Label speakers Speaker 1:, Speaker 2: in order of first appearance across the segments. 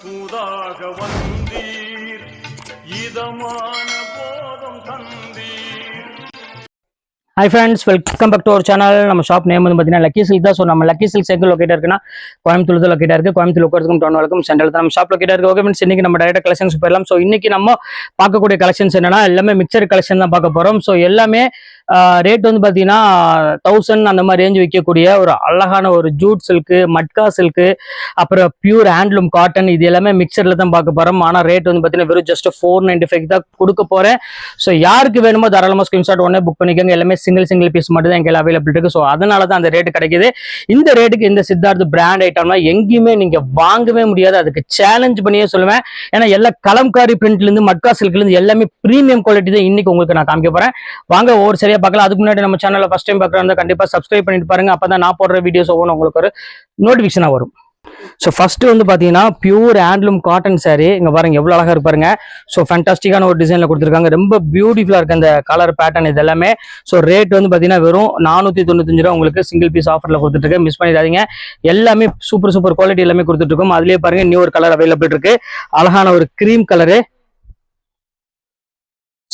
Speaker 1: தூதாக வந்தீர் இதமான போதம் தந்தீர்.
Speaker 2: Hi friends, welcome back to our channel. நம்ம ஷாப் நேம் வந்து பார்த்தீங்கன்னா லக்கி சில்க் தான். ஸோ நம்ம லக்கி சில்க் எங்கே லொக்கேட் இருக்குன்னா கோயம்புத்தூர் தான் லொக்கேட் இருக்கு. கோயம்புத்தூர் லொக்கேட்டுக்கும் டவுன் வரைக்கும் சென்ட்ரல் தான் நம்ம ஷாப் லொக்கேட் இருக்கு. ஓகே ஃப்ரெண்ட்ஸ், இன்னைக்கு நம்ம டைரக்ட் கலெக்ஷன்ஸ் போயிடலாம். ஸோ இன்னைக்கு நம்ம பார்க்கக்கூடிய கலெக்ஷன்ஸ் என்னன்னா எல்லாமே மிக்சர் கலெக்ஷன் தான் பார்க்க போறோம். ஸோ எல்லாமே ரேட் வந்து பார்த்தீங்கன்னா 1000 அந்த மாதிரி ரேஞ்ச் விற்கக்கூடிய ஒரு அழகான ஒரு ஜூட் சில்க்கு, மட்கா சில்க்கு, அப்புறம் பியூர் ஹேண்ட்லூம் காட்டன், இது எல்லாமே மிக்சர்ல தான் பார்க்க போறோம். ஆனால் ரேட் வந்து பார்த்தீங்கன்னா வெறும் ஜஸ்ட் 495 தான் கொடுக்க போறேன். ஸோ யாருக்கு வேணுமோ தாராளமாக ஸ்கிரீன்ஷாட் உடனே புக் பண்ணிக்கோங்க. எல்லாமே சிங்கிள் பீஸ் மட்டும் தான் எங்க அவைலபிள் இருக்கு. ஸோ அதனால தான் அந்த ரேட்டு கிடைக்குது. இந்த ரேட்டுக்கு இந்த சித்தார்த் பிராண்ட் ஐட்டம்னா எங்கேயுமே நீங்க வாங்கவே முடியாது. அதுக்கு சேலஞ்ச் பண்ணியே சொல்லுவேன். ஏன்னா எல்லா கலம்காரி பிரிண்ட்ல இருந்து மட்கா சில்க்ல இருந்து எல்லாமே பிரீமியம் குவாலிட்டி தான் இன்னைக்கு உங்களுக்கு நான் காமிக்க போறேன். வாங்க ஒவ்வொரு சரியா பார்க்கலாம். அதுக்கு முன்னாடி நம்ம சேனலை ஃபர்ஸ்ட் டைம் பார்க்குறதா கண்டிப்பா சப்ஸ்கிரைப் பண்ணிட்டு பாருங்க. அப்பதான் நான் போடுற வீடியோஸ் ஒவ்வொன்றும் உங்களுக்கு ஒரு நோட்டிபிகேஷனா வரும். ஸோ ஃபர்ஸ்ட் வந்து பார்த்தீங்கன்னா பியூர் ஹேண்ட்லூம் காட்டன் சாரீ. இங்க பாருங்க எவ்வளோ அழகா இருப்பாருங்க. ஸோ ஃபேண்டாஸ்டிக்கான ஒரு டிசைன்ல கொடுத்துருக்காங்க. ரொம்ப பியூட்டிஃபுல்லா இருக்கு அந்த கலர் பேட்டர்ன் இது எல்லாமே. ஸோ ரேட் வந்து பார்த்தீங்கன்னா வெறும் 495 ரூபா உங்களுக்கு சிங்கிள் பீஸ் ஆஃபர்ல கொடுத்துட்டு இருக்கு. மிஸ் பண்ணிடாதீங்க. எல்லாமே சூப்பர் குவாலிட்டி எல்லாமே கொடுத்துட்டு இருக்கோம். அதுலயே பாருங்க நியூ ஒரு கலர் அவைலபிள் இருக்கு. அழகான ஒரு கிரீம் கலரு.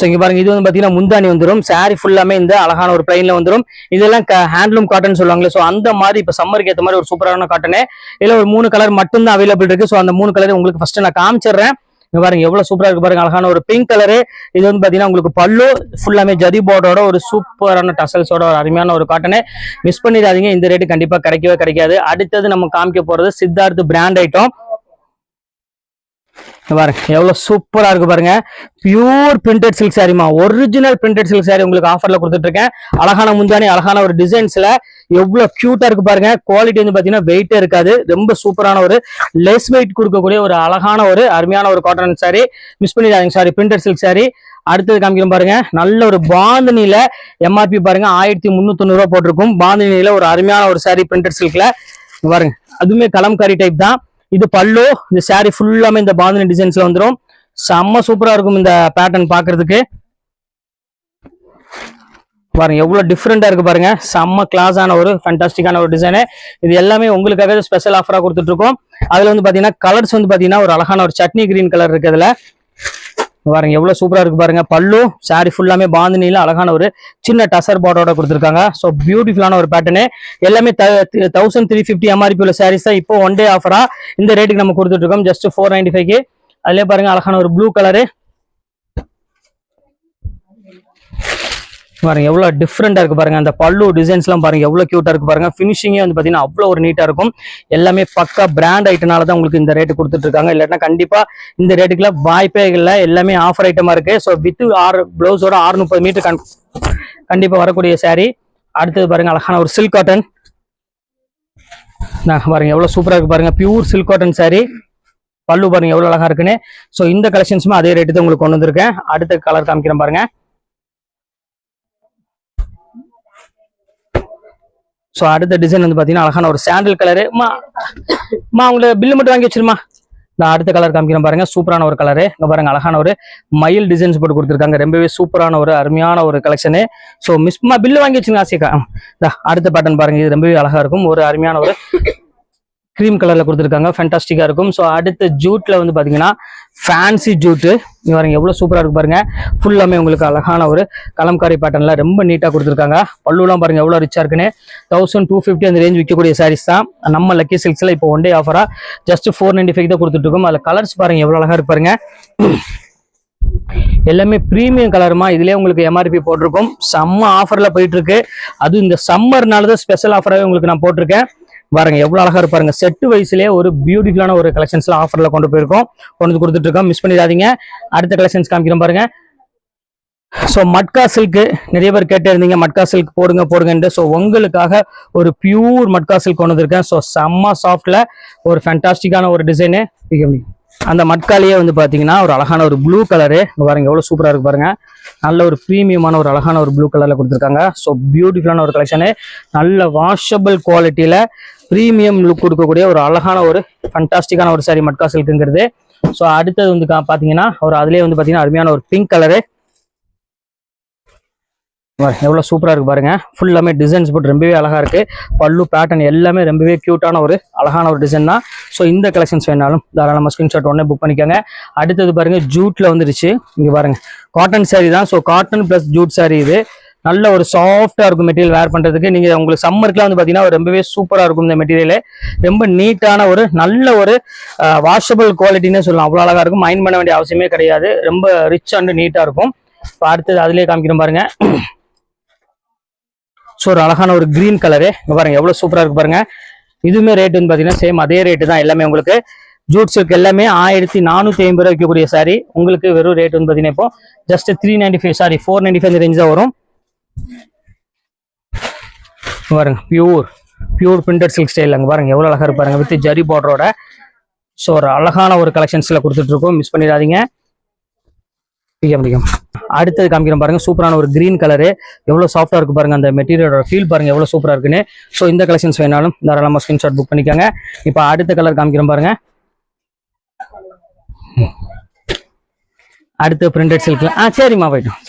Speaker 2: ஸோ இங்க பாருங்க இது வந்து பாத்தீங்கன்னா முந்தானி வந்துடும். சாரி ஃபுல்லாமே இந்த அழகான ஒரு பிளைன்ல வந்துடும். இதெல்லாம் ஹேண்ட்லூம் காட்டன் சொல்லுவாங்களே. ஸோ அந்த மாதிரி இப்ப சம்மருக்கு ஏற்ற மாதிரி ஒரு சூப்பரான காட்டனு. இதுல ஒரு 3 கலர் மட்டும் தான் அவைலபிள் இருக்கு. ஸோ அந்த 3 கலர் உங்களுக்கு ஃபர்ஸ்ட் நான் காமிச்சிடுறேன். இங்க பாருங்க எவ்வளவு சூப்பரா இருக்கு பாருங்க. அழகான ஒரு பிங்க் கலரு. இது வந்து பாத்தீங்கன்னா உங்களுக்கு பல்லு ஃபுல்லாமே ஜரி போர்டோட ஒரு சூப்பரான டசல்ஸோட ஒரு அருமையான ஒரு காட்டனு. மிஸ் பண்ணிடாதீங்க. இந்த ரேட்டு கண்டிப்பா கிடைக்காது. அடுத்தது நம்ம காமிக்க போறது சித்தார்த் பிராண்ட் ஐட்டம். பாருங்க எவ்வளவு சூப்பரா இருக்கு பாருங்க. Pure printed silk sari, original printed silk sari உங்களுக்கு ஆஃபர்ல கொடுத்துட்டு இருக்கேன். அழகான முந்தானி, அழகான ஒரு டிசைன்ஸ்ல எவ்வளவு கியூட்டா இருக்கு பாருங்க. குவாலிட்டி வந்து பாத்தீங்கன்னா வெயிட்டே இருக்காது. ரொம்ப சூப்பரான ஒரு லெஸ் வெயிட் கொடுக்கக்கூடிய ஒரு அழகான ஒரு அருமையான ஒரு காட்டன் சாரி. மிஸ் பண்ணிடாதீங்க. Sorry printed silk sorry. அடுத்தது காமிக்கிறோம் பாருங்க. நல்ல ஒரு பாந்தினில எம்ஆர்பி பாருங்க 1390 ரூபா போட்டிருக்கும். பாந்தினில ஒரு அருமையான ஒரு சாரி பிரிண்டட் சில்க்ல பாருங்க. அதுவுமே கலம்காரி டைப் தான். இது பல்லு. இந்த சாரி ஃபுல்லாமே இந்த பாந்தினி டிசைன்ஸ்ல வந்துடும். செம்ம சூப்பரா இருக்கும் இந்த பேட்டர்ன் பாக்குறதுக்கு. பாருங்க எவ்வளவு டிஃப்ரெண்டா இருக்கு பாருங்க. செம்ம கிளாஸான ஒரு ஃபேண்டாஸ்டிக்கான ஒரு டிசைனு. இது எல்லாமே உங்களுக்காக ஸ்பெஷல் ஆஃபரா கொடுத்துட்டு இருக்கோம். அதுல வந்து பாத்தீங்கன்னா கலர்ஸ் வந்து பாத்தீங்கன்னா ஒரு அழகான ஒரு சட்னி கிரீன் கலர் இருக்கு. அதுல பாருங்க எவ்வளவு சூப்பரா இருக்கு பாருங்க. பல்லு சாரி ஃபுல்லாமே பாந்தினில அழகான ஒரு சின்ன டசர் பார்டரோட கொடுத்துருக்காங்க. ஸோ பியூட்டிஃபுல்லான ஒரு பேட்டர்னு. எல்லாமே 1350 எம்ஆர்பி உள்ள சாரீஸ் தான் இப்போ ஒன் டே ஆஃபரா இந்த ரேட்டுக்கு நம்ம கொடுத்துட்டு இருக்கோம். ஜஸ்ட் 495. அதுலயே பாருங்க அழகான ஒரு ப்ளூ கலரு. பாருங்க எவ்வளவு டிஃப்ரெண்டா இருக்கு பாருங்க. அந்த பல்லு டிசைன்ஸ் எல்லாம் பாருங்க எவ்வளவு கியூட்டா இருக்கு பாருங்க. பினிஷிங்கே வந்து பாத்தீங்கன்னா அவ்வளவு ஒரு நீட்டா இருக்கும். எல்லாமே பக்கா பிராண்ட் ஐட்டனால தான் உங்களுக்கு இந்த ரேட்டு கொடுத்துட்டு இருக்காங்க. இல்லாட்டினா கண்டிப்பா இந்த ரேட்டுக்குள்ள வாய்ப்பே இல்லை. எல்லாமே ஆஃபர் ஐட்டமா இருக்கு. ஸோ வித் பிளவுஸோட 630 மீட்டர் கண்டிப்பா வரக்கூடிய சாரி. அடுத்தது பாருங்க அழகான ஒரு சில்க் காட்டன். பாருங்க எவ்வளவு சூப்பரா இருக்கு பாருங்க. Pure silk cotton sorry. பல்லு பாருங்க எவ்வளவு அழகா இருக்குன்னு. ஸோ இந்த கலெக்ஷன்ஸுமே அதே ரேட்டு தான் உங்களுக்கு கொண்டு வந்திருக்கேன். அடுத்த கலர் காமிக்கிறேன் பாருங்க. ஸோ அடுத்த டிசைன் வந்து பாத்தீங்கன்னா அழகான ஒரு சாண்டில் கலரு. உங்களுக்கு பில்லு மட்டும் வாங்கி வச்சிருமா. நான் அடுத்த கலர் காமிக்கிறேன் பாருங்க. சூப்பரான ஒரு கலரு. இங்க பாருங்க அழகான ஒரு மயில் டிசைன்ஸ் போட்டு கொடுத்துருக்காங்க. ரொம்பவே சூப்பரான ஒரு அருமையான ஒரு கலெக்ஷனு. ஸோ பில்லு வாங்கி வச்சுங்க ஆசைக்கா. அடுத்த பேட்டர்ன் பாருங்க. இது ரொம்பவே அழகா இருக்கும். ஒரு அருமையான ஒரு கிரீம் கலர்ல கொடுத்துருக்காங்க. ஃபேண்டாஸ்டிக்கா இருக்கும். ஸோ அடுத்த ஜூட்ல வந்து பாத்தீங்கன்னா ஃபேன்சி ஜூட்டு. இங்க பாருங்க எவ்வளவு சூப்பரா இருக்கு பாருங்க. ஃபுல்லாமே உங்களுக்கு அழகான ஒரு கலம்காரி பேட்டர்ன்ல ரொம்ப நீட்டா கொடுத்துருக்காங்க. பல்லுலாம் பாருங்க எவ்வளவு ரிச்சா இருக்குன்னு. 1250 அந்த ரேஞ்ச் விற்கக்கூடிய சாரீஸ் தான் நம்ம லக்கி சில்க்ஸ்ல இப்போ ஒன் டே ஆஃபரா ஜஸ்ட் 495 தான் கொடுத்துட்டு இருக்கோம். அதுல கலர்ஸ் பாருங்க எவ்வளவு அழகா இருக்கு பாருங்க. எல்லாமே பிரீமியம் கலருமா. இதுலயே உங்களுக்கு எம்ஆர்பி போட்டிருக்கும். செம்ம ஆஃபர்ல போயிட்டு இருக்கு. அது இந்த சம்மர்னாலதான் ஸ்பெஷல் ஆஃபராகவே உங்களுக்கு நான் போட்டிருக்கேன். பாருங்க எவ்வளவு அழகா இருப்பாருங்க. செட்டு வயசுலேயே ஒரு பியூட்டிஃபுல்லான ஒரு கலெக்ஷன்ஸ்ல ஆஃபர்ல கொண்டு கொடுத்துட்டு இருக்கோம். மிஸ் பண்ணிடாதீங்க. அடுத்த கலெக்ஷன்ஸ் காமிக்கிறோம் பாருங்க. ஸோ மட்கா சில்க் நிறைய பேர் கேட்டே இருந்தீங்க, மட்கா சில்க் போடுங்கன்ட்டு. ஸோ உங்களுக்காக ஒரு பியூர் மட்கா சில்க் கொண்டு வந்திருக்கேன். ஸோ செம்ம சாஃப்ட்ல ஒரு ஃபேண்டாஸ்டிக்கான ஒரு டிசைனு. அந்த மட்காலேயே வந்து பாத்தீங்கன்னா ஒரு அழகான ஒரு ப்ளூ கலரு. பாருங்க எவ்வளவு சூப்பரா இருக்கு பாருங்க. நல்ல ஒரு பிரீமியமான ஒரு அழகான ஒரு ப்ளூ கலர்ல கொடுத்துருக்காங்க. ஸோ பியூட்டிஃபுல்லான ஒரு கலெக்ஷனு. நல்ல வாஷபிள் குவாலிட்டியில பிரீமியம் லுக் கொடுக்கக்கூடிய ஒரு அழகான ஒரு ஃபேண்டாஸ்டிக்கான ஒரு சாரி மட்கா சில்க்குங்கிறது. ஸோ அடுத்தது வந்து பாத்தீங்கன்னா ஒரு அதுலேயே வந்து பாத்தீங்கன்னா அருமையான ஒரு பிங்க் கலரு. எவ்வளோ சூப்பராக இருக்குது பாருங்க. ஃபுல்லாமே டிசைன்ஸ் போட்டு ரொம்பவே அழகாக இருக்குது. பல்லு பேட்டர்ன் எல்லாமே ரொம்பவே க்யூட்டான ஒரு அழகான ஒரு டிசைன் தான். ஸோ இந்த கலெக்ஷன்ஸ் வேணாலும் தாராளமாக ஸ்க்ரீன்ஷாட் உடனே புக் பண்ணிக்கோங்க. அடுத்தது பாருங்க ஜூட்டில் வந்துருச்சு. இங்கே பாருங்க காட்டன் சாரீ தான். So cotton plus jute saree. இது நல்ல ஒரு சாஃப்டாக இருக்கும் மெட்டீரியல் வேர் பண்ணுறதுக்கு. நீங்கள் உங்களுக்கு சம்மருக்குலாம் வந்து பார்த்தீங்கன்னா ரொம்பவே சூப்பராக இருக்கும் இந்த மெட்டீரியல். ரொம்ப நீட்டான ஒரு நல்ல ஒரு வாஷபிள் குவாலிட்டின்னு சொல்லலாம். அவ்வளோ அழகாக இருக்கும். மைண்ட் பண்ண வேண்டிய அவசியமே கிடையாது. ரொம்ப ரிச் அண்ட் நீட்டாக இருக்கும். இப்போ அடுத்தது அதுலேயே காமிக்கிறோம் பாருங்க. ஸோ ஒரு அழகான ஒரு கிரீன் கலரு. இங்கே பாருங்க எவ்வளோ சூப்பராக இருக்கு பாருங்க. இதுவுமே ரேட் வந்து பார்த்தீங்கன்னா சேம் அதே ரேட்டு தான். எல்லாமே உங்களுக்கு ஜூட் சில்க் எல்லாமே 1450 ரூபா விற்கக்கூடிய சாரி. உங்களுக்கு வெறும் ரேட் வந்து பார்த்தீங்கன்னா இப்போ ஜஸ்ட் 495 ரேஞ்ச் தான் வரும். பாருங்க பியூர் பிரிண்டட் சில்க் ஸ்டைல். அங்கே பாருங்க எவ்வளோ அழகாக இருப்பாருங்க வித் ஜரி பார்டரோட. ஸோ ஒரு அழகான ஒரு கலெக்ஷன்ஸில் கொடுத்துட்டு இருக்கோம். மிஸ் பண்ணிடாதீங்க. அடுத்தது காமிக்கிறோம் பாருங்க. சூப்பரான ஒரு கிரீன் கலரு. எவ்வளவு சாஃப்டா இருக்கு பாருங்க. அந்த மெட்டீரியலோட ஃபீல் பாருங்க எவ்வளவு சூப்பரா இருக்குன்னு. ஸோ இந்த கலெக்ஷன்ஸ் வேணாலும் தாராளமா ஸ்கிரீன்ஷாட் புக் பண்ணிக்கோங்க. இப்போ அடுத்த கலர் காமிக்கிறோம் பாருங்க. அடுத்த பிரிண்டட் சில்க்ல சரிம்மா போயிட்டோம்.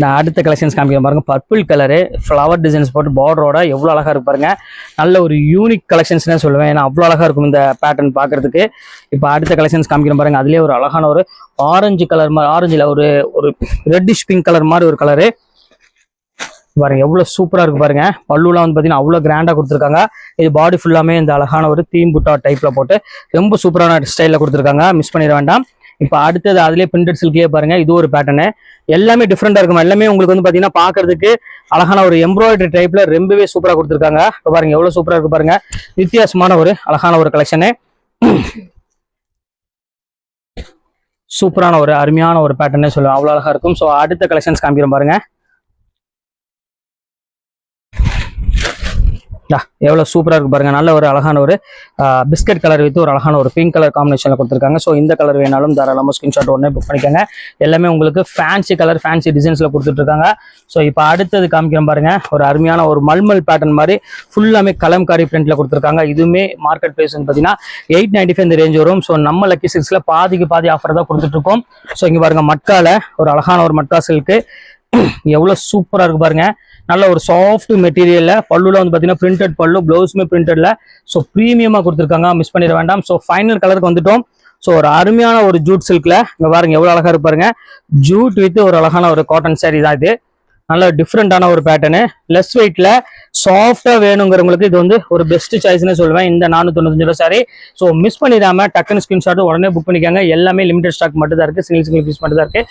Speaker 2: நான் அடுத்த கலெக்ஷன்ஸ் காமிக்கிறேன் பாருங்க. பர்பிள் கலரு ஃப்ளவர் டிசைன்ஸ் போட்டு பார்டரோட எவ்வளோ அழகா இருக்கு பாருங்க. நல்ல ஒரு யூனிக் கலெக்ஷன்ஸ்னே சொல்லுவேன். ஏன்னா அவ்வளோ அழகா இருக்கும் இந்த பேட்டர்ன் பார்க்கறதுக்கு. இப்போ அடுத்த கலெக்ஷன்ஸ் காமிக்கிறேன் பாருங்க. அதுலேயே ஒரு அழகான ஒரு ஆரஞ்சு கலர் மாதிரி, ஆரஞ்சில் ஒரு ரெட்டிஷ் பிங்க் கலர் மாதிரி ஒரு கலரு பாருங்க. எவ்வளோ சூப்பராக இருக்கு பாருங்க. பல்லுலாம் வந்து பார்த்தீங்கன்னா அவ்வளோ கிராண்டாக கொடுத்துருக்காங்க. இது பாடி ஃபுல்லாமே இந்த அழகான ஒரு தீம் புட்டா டைப்ல போட்டு ரொம்ப சூப்பரான ஸ்டைலில் கொடுத்துருக்காங்க. மிஸ் பண்ணிட வேண்டாம். இப்போ அடுத்தது அதுலேயே பிரிண்டட் சில்க்லேயே பாருங்க. இது ஒரு பேட்டர்னு எல்லாமே டிஃப்ரெண்டா இருக்கும். எல்லாமே உங்களுக்கு வந்து பாத்தீங்கன்னா பாக்குறதுக்கு அழகான ஒரு எம்ப்ராய்டரி டைப்ல ரொம்பவே சூப்பரா கொடுத்துருக்காங்க. பாருங்க எவ்வளவு சூப்பரா இருக்கு பாருங்க. வித்தியாசமான ஒரு அழகான ஒரு கலெக்ஷனு. சூப்பரான ஒரு அருமையான ஒரு பேட்டர்னே சொல்லுவேன். அவ்வளவு அழகா இருக்கும். ஸோ அடுத்த கலெக்ஷன்ஸ் காமிக்கிறோம் பாருங்க. எவ்வளவு சூப்பரா இருக்கு பாருங்க. நல்ல ஒரு அழகான ஒரு பிஸ்கட் கலர் வித் ஒரு அழகான ஒரு பிங்க் கலர் காம்பினேஷன்ல கொடுத்துருக்காங்க. ஸோ இந்த கலர் வேணாலும் தாராளமாக ஸ்கிரீன்ஷாட் உடனே புக் பண்ணிக்கோங்க. எல்லாமே உங்களுக்கு ஃபேன்சி கலர் ஃபேன்சி டிசைன்ஸ்ல கொடுத்துட்டு இருக்காங்க. ஸோ இப்போ அடுத்தது காமிக்கிறோம் பாருங்க. ஒரு அருமையான ஒரு மல்மல் பேட்டர்ன் மாதிரி ஃபுல்லாமே கலம்காரி பிரிண்ட்ல கொடுத்துருக்காங்க. இதுவுமே மார்க்கெட் பிரைஸ் வந்து பார்த்தீங்கன்னா 895 இந்த ரேஞ்ச் வரும். ஸோ நம்ம லக்கி சில்க்ஸ்ல பாதிக்கு பாதி ஆஃபர் தான் கொடுத்துட்டு இருக்கோம். ஸோ இங்க பாருங்க மட்கால ஒரு அழகான ஒரு மட்கா சில்க்கு எவ்வளவு சூப்பரா இருக்கு பாருங்க. நல்ல ஒரு சாஃப்ட் மெட்டீரியல்ல பல்லுல வந்து பாத்தீங்கன்னா பிரிண்டட் பல்லு, பிளவுஸ்மே பிரிண்டட்ல. ஸோ ப்ரீமியமா கொடுத்துருக்காங்க. மிஸ் பண்ணிட வேண்டாம். ஸோ ஃபைனல் கலருக்கு வந்துட்டோம். ஸோ ஒரு அருமையான ஒரு ஜூட் சில்க்ல இங்க பாருங்க எவ்வளவு அழகா இருப்பாருங்க. ஜூட் வித் ஒரு அழகான ஒரு காட்டன் சாரி தான் இது. நல்ல டிஃப்ரெண்டான ஒரு பேட்டர்னு. லெஸ் வெயிட்ல சாஃப்டா வேணுங்கிறவங்களுக்கு இது வந்து ஒரு பெஸ்ட் சாய்ஸ்னு சொல்லுவேன். இந்த 495 ரூபாய் சாரி. ஸோ மிஸ் பண்ணிடாம டக்குன்னு ஸ்கிரீன்ஷாட் உடனே புக் பண்ணிக்காங்க. எல்லாமே லிமிடெட் ஸ்டாக் மட்டும் தான் இருக்கு. சிங்கிள் பீஸ் மட்டும் தான் இருக்கு.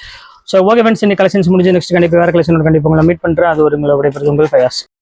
Speaker 2: ஸோ ஓகே ஃப்ரெண்ட்ஸ், இந்த கலெக்ஷன்ஸ் முடிஞ்சு நெக்ஸ்ட் கண்டிப்பாக வேற கலெக்ஷன் கண்டிப்பாக உங்களை மீட் பண்றேன். அது ஒரு உங்களை விடைபெறுது உங்கள் ஃபயாஸ்.